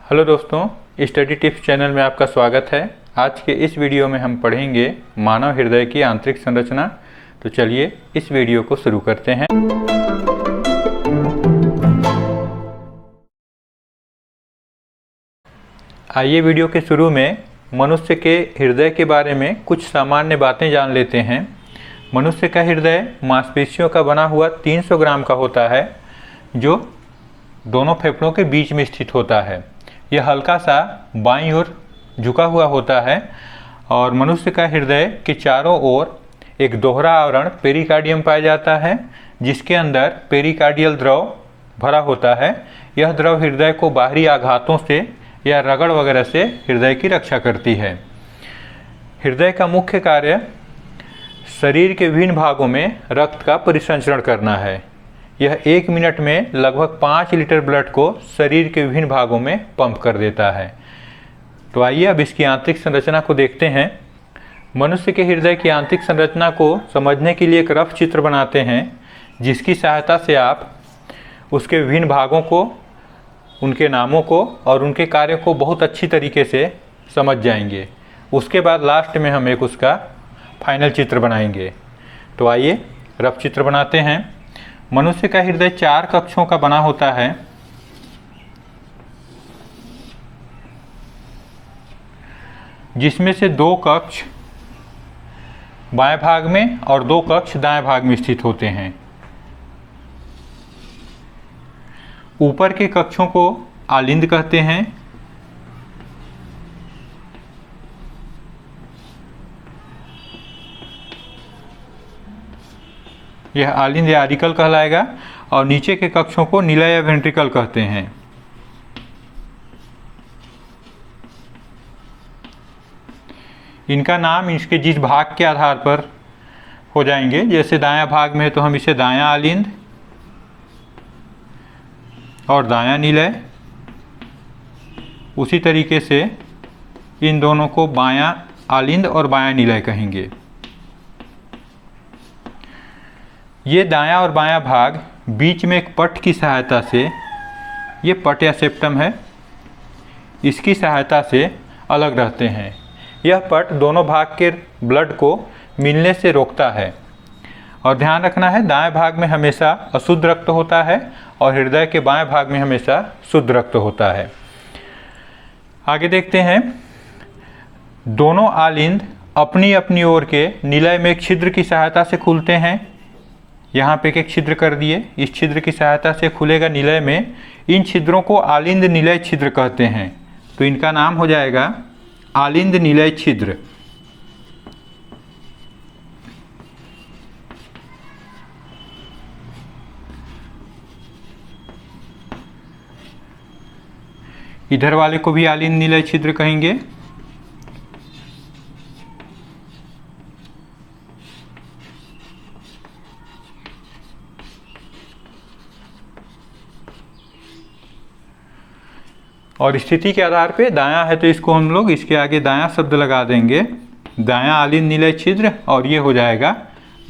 Hello दोस्तों, study tips channel में आपका स्वागत है। आज के इस वीडियो में हम पढ़ेंगे मानव हृदय की आंतरिक संरचना। तो चलिए इस वीडियो को शुरू करते हैं। आइए वीडियो के शुरू में मनुष्य के हृदय के बारे में कुछ सामान्य बातें जान लेते हैं। मनुष्य का हृदय मांसपेशियों का बना हुआ 300 ग्राम का होता है, जो दोनों फेफड़ों के बीच में स्थित होता है। यह हल्का सा बाईं ओर झुका हुआ होता है और मनुष्य का हृदय के चारों ओर एक दोहरा आवरण पेरिकार्डियम पाया जाता है, जिसके अंदर पेरिकार्डियल द्रव भरा होता है। यह द्रव हृदय को बाहरी आघातों से या रगड़ वगैरह से हृदय की रक्षा करती है। हृदय का मुख्य कार्य शरीर के विभिन्न भागों में रक्त का परिसंचरण करना है। यह 1 मिनट में लगभग 5 लीटर ब्लड को शरीर के विभिन्न भागों में पंप कर देता है। तो आइए अब इसकी आंतरिक संरचना को देखते हैं। मनुष्य के हृदय की आंतरिक संरचना को समझने के लिए एक रफ चित्र बनाते हैं, जिसकी सहायता से आप उसके विभिन्न भागों को, उनके नामों को और उनके कार्य को बहुत अच्छी तरीके से समझ जाएंगे। उसके बाद लास्ट में हम एक उसका फाइनल चित्र बनाएंगे। तो आइए रफ चित्र बनाते हैं। मनुष्य का हृदय 4 कक्षों का बना होता है। जिसमें से 2 कक्ष बाएं भाग में और 2 कक्ष दाएं भाग में स्थित होते हैं। ऊपर के कक्षों को आलिंद कहते हैं। यह आलिंद या आरिकल कहलाएगा और नीचे के कक्षों को निलय या वेंट्रिकल कहते हैं। इनका नाम इसके जिस भाग के आधार पर हो जाएंगे। जैसे दायां भाग में तो हम इसे दायां आलिंद और दायां निलय, उसी तरीके से इन दोनों को बायां आलिंद और बायां निलय कहेंगे। ये दायां और बायां भाग बीच में एक पट की सहायता से, ये पट या सेप्टम है, इसकी सहायता से अलग रहते हैं। यह पट दोनों भाग के ब्लड को मिलने से रोकता है। और ध्यान रखना है, दाएं भाग में हमेशा अशुद्ध रक्त होता है और हृदय के बाएं भाग में हमेशा शुद्ध रक्त होता है। आगे देखते हैं। दोनों आलिंद अपनी अपनी ओर के निलय में एक छिद्र की सहायता से खुलते हैं। यहाँ पे एक छिद्र कर दिए, इस छिद्र की सहायता से खुलेगा निलय में। इन छिद्रों को आलिंद निलय छिद्र कहते हैं। तो इनका नाम हो जाएगा आलिंद निलय छिद्र। इधर वाले को भी आलिंद निलय छिद्र कहेंगे। और स्थिति के आधार पे दायां है तो इसको हम लोग इसके आगे दायां शब्द लगा देंगे, दायां आलिंद निलय छिद्र, और ये हो जाएगा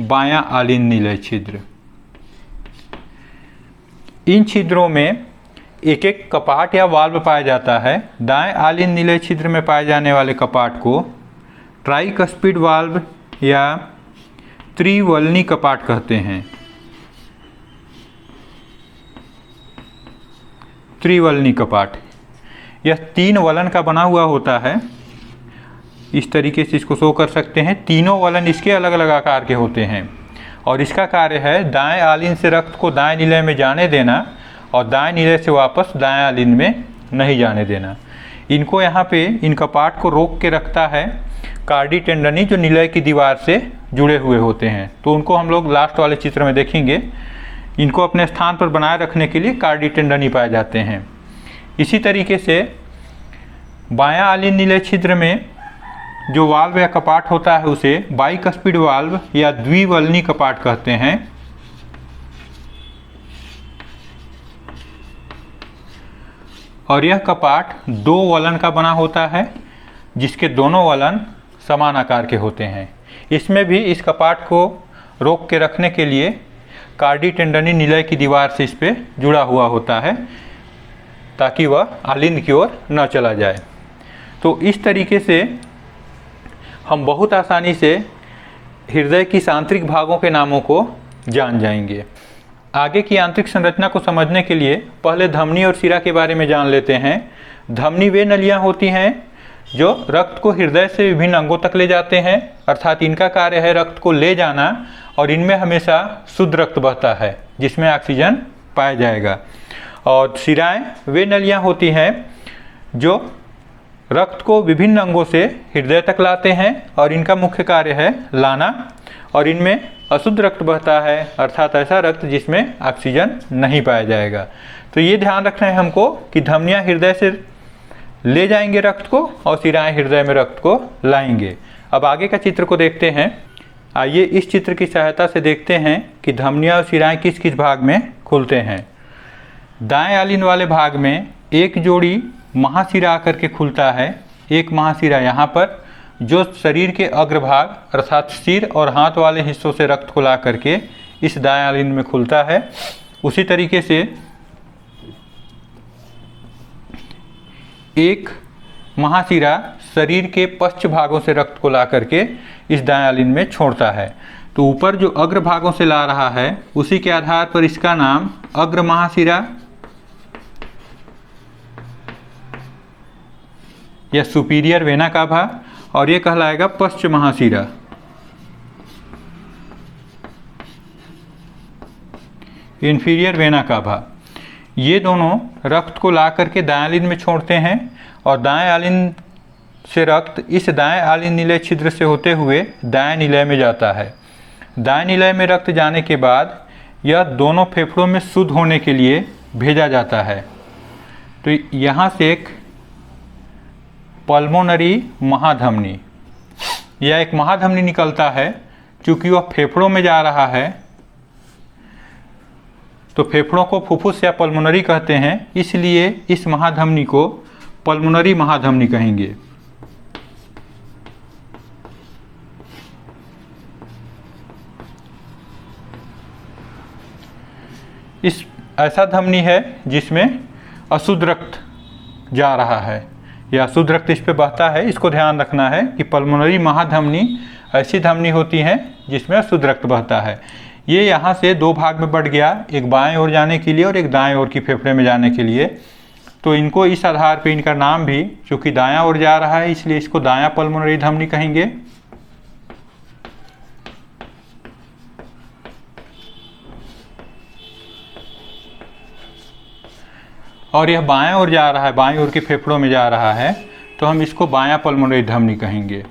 बायां आलिंद निलय छिद्र। इन छिद्रों में एक एक कपाट या वाल्व पाया जाता है। दाएं आलिंद निलय छिद्र में पाए जाने वाले कपाट को ट्राइकस्पिड वाल्व या त्रिवलनी कपाट कहते हैं। त्रिवलनी कपाट यह 3 वलन का बना हुआ होता है। इस तरीके से इसको शो कर सकते हैं। तीनों वलन इसके अलग अलग आकार के होते हैं और इसका कार्य है दाएं आलिंद से रक्त को दाएं निलय में जाने देना और दाएं निलय से वापस दाएं आलिंद में नहीं जाने देना। इनको यहाँ पे इन कपाट को रोक के रखता है कार्डी टेंडनी, जो निलय की दीवार से जुड़े हुए होते हैं। तो उनको हम लोग लास्ट वाले चित्र में देखेंगे। इनको अपने स्थान पर बनाए रखने के लिए कार्डी टेंडनी पाए जाते हैं। इसी तरीके से बायां आलिंद निलय छिद्र में जो वाल्व या कपाट होता है उसे बाइकस्पिड वाल्व या द्विवलनी कपाट कहते हैं। और यह कपाट 2 वलन का बना होता है, जिसके दोनों वलन समान आकार के होते हैं। इसमें भी इस कपाट को रोक के रखने के लिए कार्डी टेंडनी निलय की दीवार से इस पर जुड़ा हुआ होता है। ताकि वह आलिंद की ओर न चला जाए। तो इस तरीके से हम बहुत आसानी से हृदय की आंतरिक भागों के नामों को जान जाएंगे। आगे की आंतरिक संरचना को समझने के लिए पहले धमनी और शिरा के बारे में जान लेते हैं। धमनी वे नलियाँ होती हैं जो रक्त को हृदय से विभिन्न अंगों तक ले जाते हैं, अर्थात इनका कार्य है रक्त को ले जाना, और इनमें हमेशा शुद्ध रक्त बहता है जिसमें ऑक्सीजन पाया जाएगा। और शिराएं वे नलियाँ होती हैं जो रक्त को विभिन्न अंगों से हृदय तक लाते हैं और इनका मुख्य कार्य है लाना, और इनमें अशुद्ध रक्त बहता है, अर्थात ऐसा रक्त जिसमें ऑक्सीजन नहीं पाया जाएगा। तो ये ध्यान रखना है हमको कि धमनियाँ हृदय से ले जाएंगे रक्त को और शिराएं हृदय में रक्त को लाएंगे। अब आगे का चित्र को देखते हैं। आइए इस चित्र की सहायता से देखते हैं कि धमनियाँ और शिराएं किस किस भाग में खुलते हैं। दाएं आलिंद वाले भाग में एक जोड़ी महाशिरा आकर के खुलता है। एक महाशिरा यहाँ पर जो शरीर के अग्रभाग अर्थात सिर और हाथ वाले हिस्सों से रक्त को ला करके इस दाएं आलिंद में खुलता है। उसी तरीके से एक महाशिरा शरीर के पश्च भागों से रक्त को ला करके इस दाएं आलिंद में छोड़ता है। तो ऊपर जो अग्र भागों से ला रहा है उसी के आधार पर इसका नाम अग्र महाशिरा या सुपीरियर वेना काभा, और ये कहलाएगा पश्च महाशिरा। Inferior vena काभा। ये दोनों रक्त को ला करके दाएं आलिंद में छोड़ते हैं और दाएं आलिंद से रक्त इस दाएं आलिंद निलय छिद्र से होते हुए दाएं निलय में जाता है। दाएं निलय में रक्त जाने के बाद यह दोनों फेफड़ों में शुद्ध होने के लिए भेजा जाता है। तो यहाँ से एक पल्मोनरी महाधमनी या एक महाधमनी निकलता है। चूँकि वह फेफड़ों में जा रहा है तो फेफड़ों को फुफ्फुस या पल्मोनरी कहते हैं, इसलिए इस महाधमनी को पल्मोनरी महाधमनी कहेंगे। इस ऐसा धमनी है जिसमें अशुद्ध रक्त जा रहा है या अशुद्ध रक्त इस पे बहता है। इसको ध्यान रखना है कि पल्मोनरी महाधमनी ऐसी धमनी होती हैं जिसमें अशुद्ध रक्त बहता है। ये यहाँ से दो भाग में बढ़ गया, एक बाएं ओर जाने के लिए और एक दाएं ओर की फेफड़े में जाने के लिए। तो इनको इस आधार पे इनका नाम भी, चूँकि दायां ओर जा रहा है इसलिए इसको दायां पल्मोनरी धमनी कहेंगे। और यह बाएं ओर जा रहा है, बाएं ओर के फेफड़ों में जा रहा है, तो हम इसको बायां पल्मोनरी धमनी कहेंगे।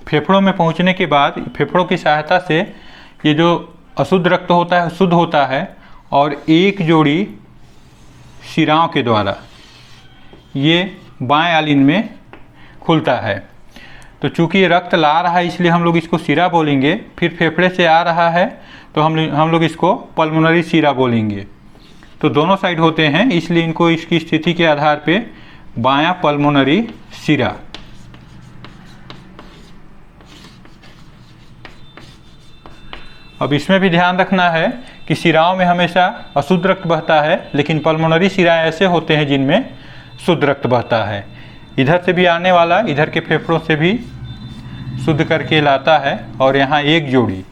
फेफड़ों में पहुंचने के बाद फेफड़ों की सहायता से ये जो अशुद्ध रक्त होता है शुद्ध होता है और एक जोड़ी शिराओं के द्वारा ये बाएं आलिंद में खुलता है। तो चूँकि ये रक्त ला रहा है इसलिए हम लोग इसको शिरा बोलेंगे। फिर फेफड़े से आ रहा है तो हम लोग इसको पल्मोनरी शिरा बोलेंगे। तो दोनों साइड होते हैं इसलिए इनको इसकी स्थिति के आधार पे बायां पल्मोनरी शिरा। अब इसमें भी ध्यान रखना है कि शिराओं में हमेशा अशुद्ध रक्त बहता है, लेकिन पल्मोनरी शिराएं ऐसे होते हैं जिनमें शुद्ध रक्त बहता है। इधर से भी आने वाला इधर के फेफड़ों से भी शुद्ध करके लाता है और यहाँ एक जोड़ी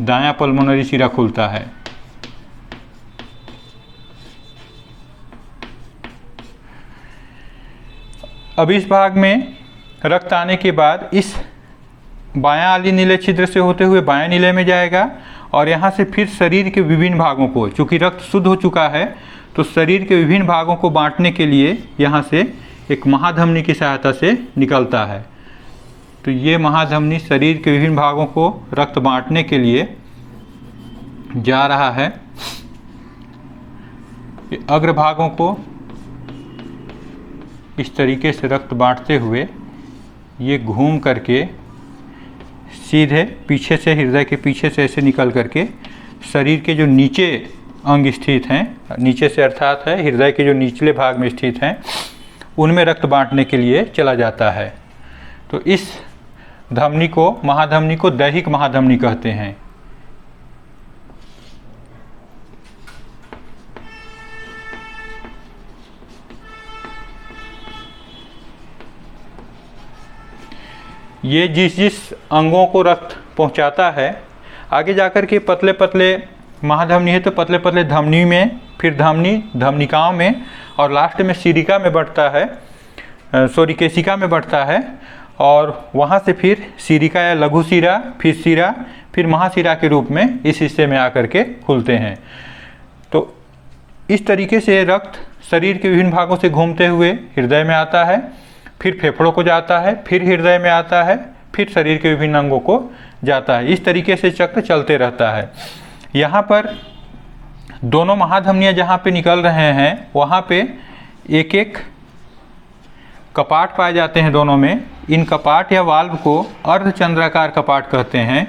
दायां पल्मोनरी शिरा खुलता है। अब इस भाग में रक्त आने के बाद इस बायां आलिंद निलय छिद्र से होते हुए बायां निलय में जाएगा और यहाँ से फिर शरीर के विभिन्न भागों को, चूँकि रक्त शुद्ध हो चुका है तो शरीर के विभिन्न भागों को बांटने के लिए यहाँ से एक महाधमनी की सहायता से निकलता है। तो ये महाधमनी शरीर के विभिन्न भागों को रक्त बांटने के लिए जा रहा है। अग्र भागों को इस तरीके से रक्त बांटते हुए ये घूम करके सीधे पीछे से, हृदय के पीछे से ऐसे निकल करके शरीर के जो नीचे अंग स्थित हैं, नीचे से अर्थात है हृदय के जो निचले भाग में स्थित हैं, उनमें रक्त बांटने के लिए चला जाता है। तो इस धमनी को, महाधमनी को दैहिक महाधमनी कहते हैं। ये जिस जिस अंगों को रक्त पहुंचाता है, आगे जाकर के पतले पतले महाधमनी है तो पतले पतले धमनी में, फिर धमनिकाओं में और लास्ट में सिरिका में बढ़ता है, केशिका में बढ़ता है, और वहाँ से फिर सिरिका या लघु सिरा, फिर सिरा, फिर महासिरा के रूप में इस हिस्से में आकर के खुलते हैं। तो इस तरीके से रक्त शरीर के विभिन्न भागों से घूमते हुए हृदय में आता है, फिर फेफड़ों को जाता है, फिर हृदय में आता है, फिर शरीर के विभिन्न अंगों को जाता है। इस तरीके से चक्र चलते रहता है। यहाँ पर दोनों महाधमनियाँ जहाँ पे निकल रहे हैं वहाँ पे एक एक कपाट पाए जाते हैं दोनों में। इन कपाट या वाल्व को अर्धचंद्राकार कपाट कहते हैं।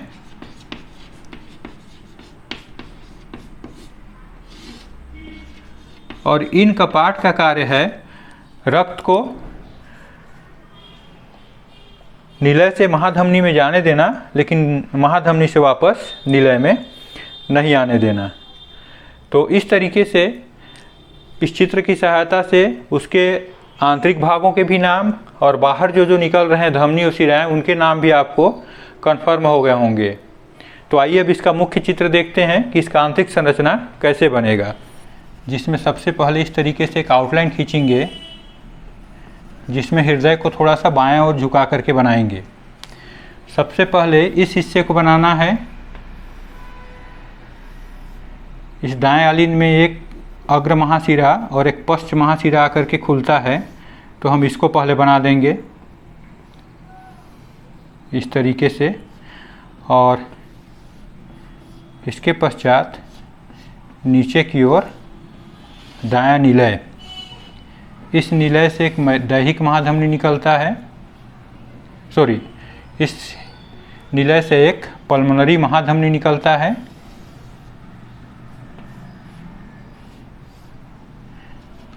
और इन कपाट का कार्य है रक्त को निलय से महाधमनी में जाने देना, लेकिन महाधमनी से वापस निलय में नहीं आने देना। तो इस तरीके से इस चित्र की सहायता से उसके आंतरिक भागों के भी नाम और बाहर जो जो निकल रहे हैं धमनी और सिराएं, उनके नाम भी आपको कन्फर्म हो गए होंगे। तो आइए अब इसका मुख्य चित्र देखते हैं कि इसका आंतरिक संरचना कैसे बनेगा, जिसमें सबसे पहले इस तरीके से एक आउटलाइन खींचेंगे, जिसमें हृदय को थोड़ा सा बाएं ओर झुका करके बनाएंगे। सबसे पहले इस हिस्से को बनाना है। इस दाएं आलिंद में एक अग्र महाशिरा और एक पश्च महाशिरा आकर के खुलता है, तो हम इसको पहले बना देंगे इस तरीके से। और इसके पश्चात नीचे की ओर दायां निलय, इस निलय से एक दैहिक महाधमनी निकलता है, इस निलय से एक पल्मोनरी महाधमनी निकलता है।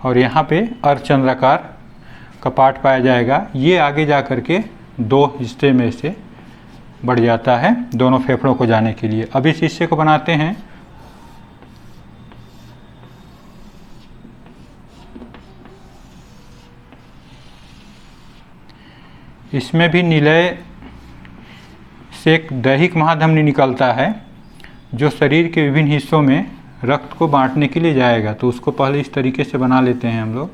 और यहाँ पे अर्धचंद्राकार कपाट पाया जाएगा। ये आगे जा कर के दो हिस्से में से बढ़ जाता है दोनों फेफड़ों को जाने के लिए। अब इस हिस्से को बनाते हैं। इसमें भी निलय से एक दैहिक महाधमनी निकलता है, जो शरीर के विभिन्न हिस्सों में रक्त को बांटने के लिए जाएगा। तो उसको पहले इस तरीके से बना लेते हैं हम लोग।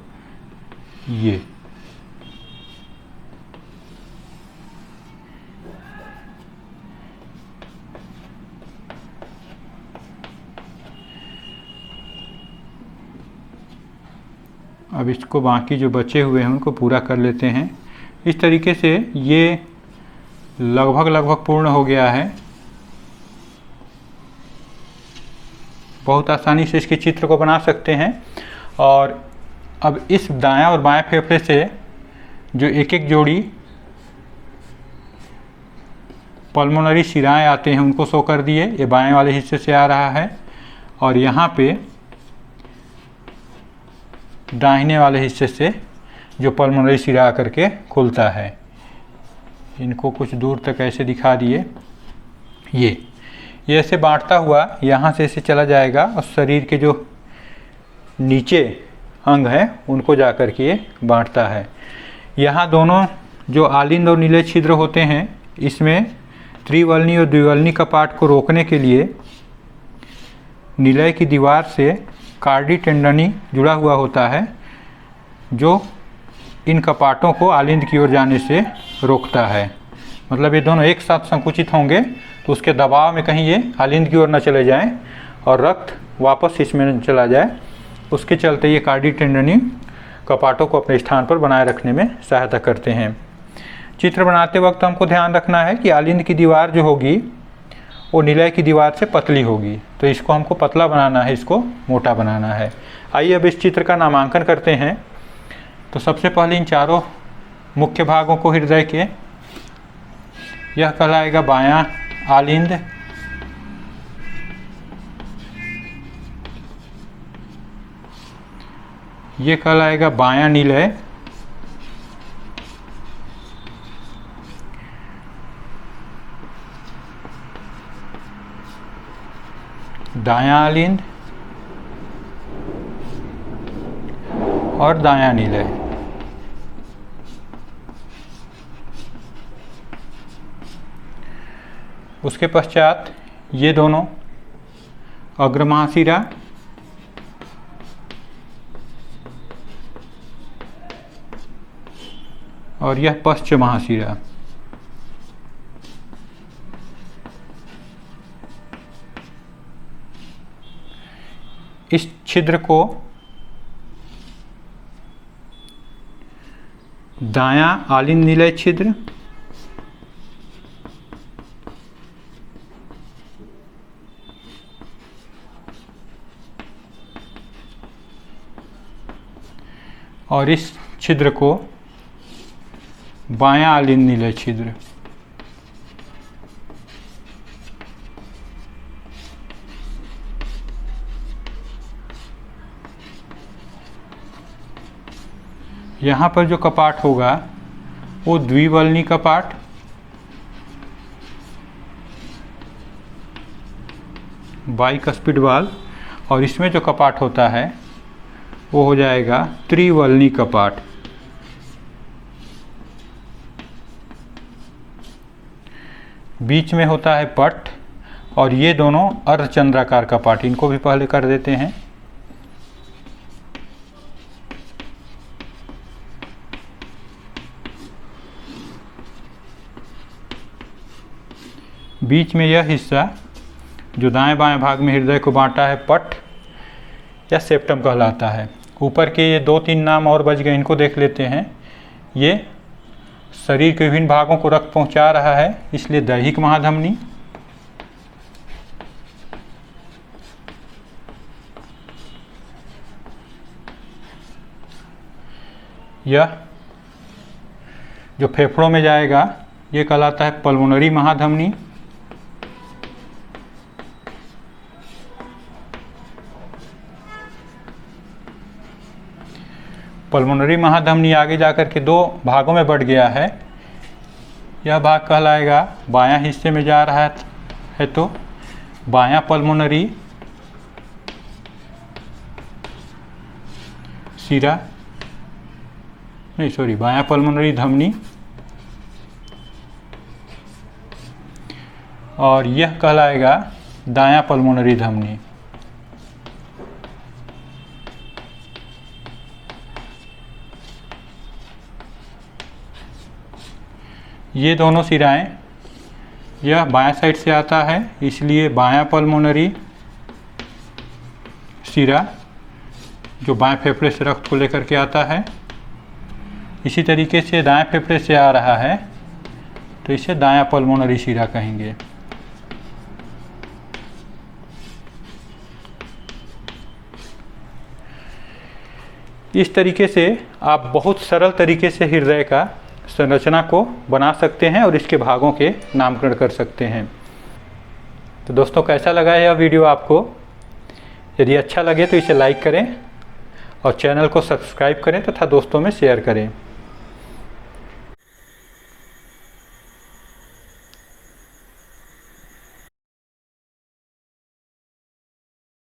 ये अब इसको बाकी जो बचे हुए हैं उनको पूरा कर लेते हैं। इस तरीके से ये लगभग पूर्ण हो गया है। बहुत आसानी से इसके चित्र को बना सकते हैं। और अब इस दायां और बाएं फेफड़े से जो एक एक जोड़ी पल्मोनरी शिराएं आते हैं उनको शो कर दिए। ये बाएं वाले हिस्से से आ रहा है और यहाँ पे दाहिने वाले हिस्से से जो पल्मोनरी शिरा आकर के खुलता है। इनको कुछ दूर तक ऐसे दिखा दिए। ये ऐसे बांटता हुआ यहाँ से ऐसे चला जाएगा और शरीर के जो नीचे अंग हैं उनको जा कर के ये बांटता है। यहाँ दोनों जो आलिंद और नीले छिद्र होते हैं, इसमें त्रिवलनी और द्विवलनी कपाट को रोकने के लिए निलय की दीवार से कार्डी टेंडनी जुड़ा हुआ होता है, जो इन कपाटों को आलिंद की ओर जाने से रोकता है। मतलब ये दोनों एक साथ संकुचित होंगे तो उसके दबाव में कहीं ये आलिंद की ओर न चले जाएं और रक्त वापस इसमें न चला जाए। उसके चलते ये कार्डी टेंडनी कपाटों को अपने स्थान पर बनाए रखने में सहायता करते हैं। चित्र बनाते वक्त हमको ध्यान रखना है कि आलिंद की दीवार जो होगी वो निलय की दीवार से पतली होगी, तो इसको हमको पतला बनाना है, इसको मोटा बनाना है। आइए अब इस चित्र का नामांकन करते हैं। तो सबसे पहले इन चारों मुख्य भागों को हृदय के, यह कहलाएगा बायां आलिंद, ये कहलाएगा बायां निलय। दायां आलिंद और दायां निलय। उसके पश्चात ये दोनों अग्र महाशिरा और यह पश्च महाशिरा। इस छिद्र को दायां आलिंद निलय छिद्र और इस छिद्र को बायां आलिंद निलय छिद्र। यहाँ पर जो कपाट होगा वो द्विवल्नी कपाट, बाइकस्पिड वाल्व, और इसमें जो कपाट होता है वो हो जाएगा त्रिवल्नी कपाट। बीच में होता है पट और ये दोनों अर्धचंद्राकार कपाट। इनको भी पहले कर देते हैं। बीच में यह हिस्सा जो दाएं बाएं भाग में हृदय को बांटा है पट या सेप्टम कहलाता है। ऊपर के ये 2-3 नाम और बच गए, इनको देख लेते हैं। ये शरीर के विभिन्न भागों को रक्त पहुंचा रहा है, इसलिए दैहिक महाधमनी। यह जो फेफड़ों में जाएगा ये कहलाता है पल्मोनरी महाधमनी। पल्मोनरी महाधमनी आगे जाकर के 2 भागों में बढ़ गया है। यह भाग कहलाएगा, बायां हिस्से में जा रहा है तो बायां पल्मोनरी शिरा, नहीं सॉरी, बायां पल्मोनरी धमनी, और यह कहलाएगा दायां पल्मोनरी धमनी। ये दोनों सिराएं, यह बायां साइड से आता है इसलिए बायां पल्मोनरी सिरा जो बाएं फेफड़े से रक्त को लेकर के आता है। इसी तरीके से दाएं फेफड़े से आ रहा है तो इसे दायां पल्मोनरी सिरा कहेंगे। इस तरीके से आप बहुत सरल तरीके से हृदय का संरचना को बना सकते हैं और इसके भागों के नामकरण कर सकते हैं। तो दोस्तों, कैसा लगा यह वीडियो आपको? यदि अच्छा लगे तो इसे लाइक करें और चैनल को सब्सक्राइब करें तथा दोस्तों में शेयर करें।